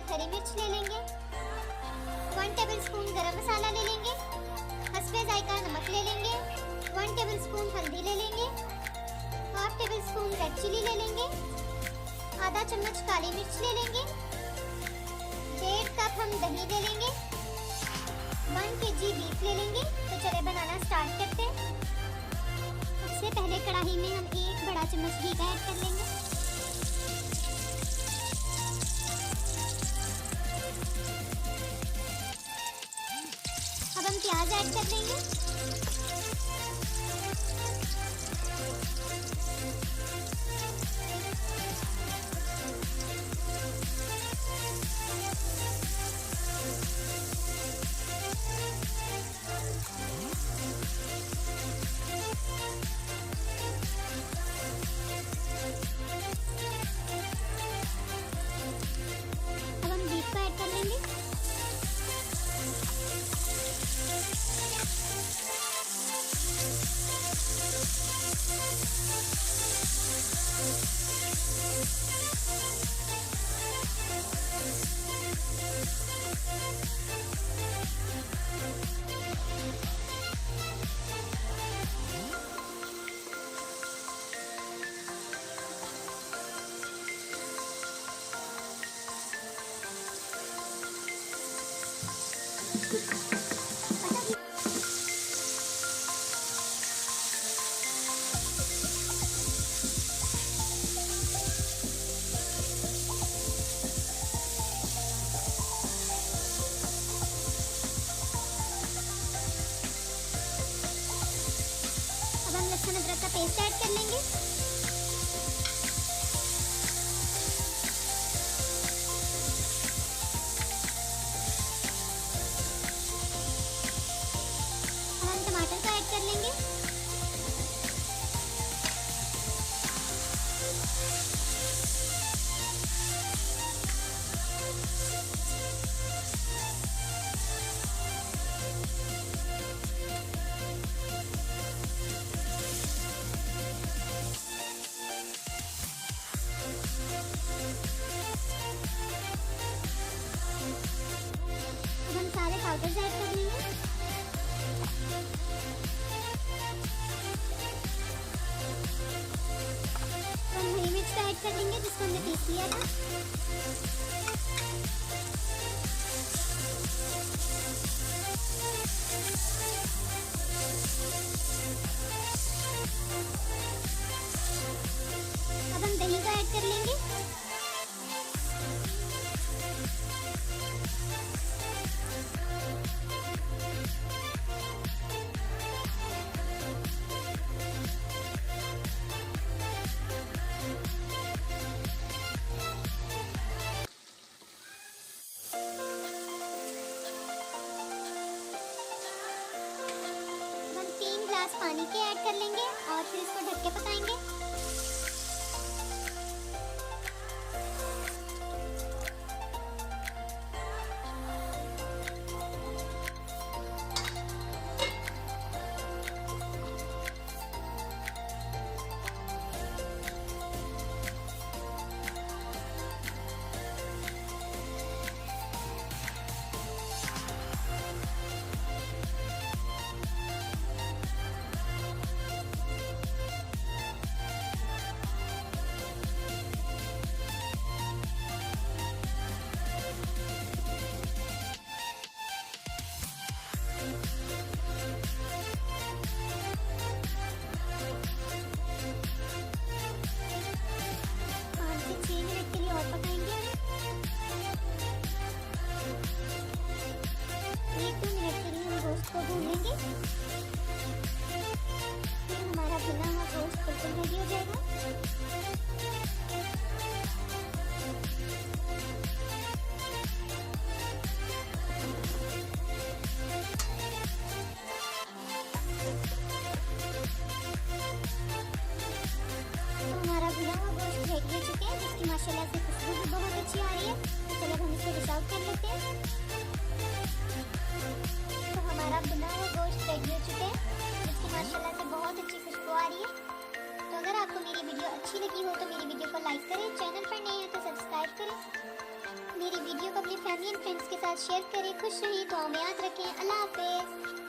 खूबसूरत हरी मिर्च ले लेंगे, 1 टेबलस्पून गरम मसाला ले लेंगे, हस्बे जायका नमक ले लेंगे, 1 टेबलस्पून हल्दी ले लेंगे, हाफ टेबलस्पून रेड चिली ले लेंगे, आधा चम्मच काली मिर्च ले लेंगे, 1.5 कप हम दही ले लेंगे, 1 kg बीफ ले लेंगे। तो चले बनाना स्टार्ट करते हैं। सबसे पहले कढ़ाई में हम 1 बड़ा चम्मच घी का ऐड कर लेंगे। अब हम प्याज ऐड कर देंगे। अब हम बीफ को ऐड कर लेंगे। अब हम लहसुन अदरक का पेस्ट ऐड कर लेंगे। अब हम टमाटर को ऐड कर लेंगे। अब हम सारे पाउडर्स ऐड कर लेंगे। तो हम हरी मिर्च को ऐड कर देंगे जिसको हमने पीस लिया था। अब हम दही को ऐड कर लेंगे। हम 3 ग्लास पानी के ऐड कर लेंगे और फिर इसको ढक के पकाएंगे। को भून लेंगे। फिर हमारा भुना हुआ गोश्त बिल्कुल रेडी हो जाएगा। तो हमारा भुना हुआ गोश्त रेडी हो चुके हैं, जिसकी माशाल्लाह से खुशबू भी बहुत अच्छी आ रही है। तो चलो हम इसको डिश आउट कर लेते हैं। तो हमारा भुना हुआ गोश्त रेडी हो चुके हैं, जिसकी माशाल्लाह से बहुत अच्छी खुशबू आ रही है। तो अगर आपको मेरी वीडियो अच्छी लगी हो तो मेरी वीडियो को लाइक करें, चैनल पर नए हैं तो सब्सक्राइब करें, मेरी वीडियो को फैमिली एंड फ्रेंड्स के साथ शेयर करें। खुश रहें, तो हमें याद रखें। अल्लाह हाफिज़।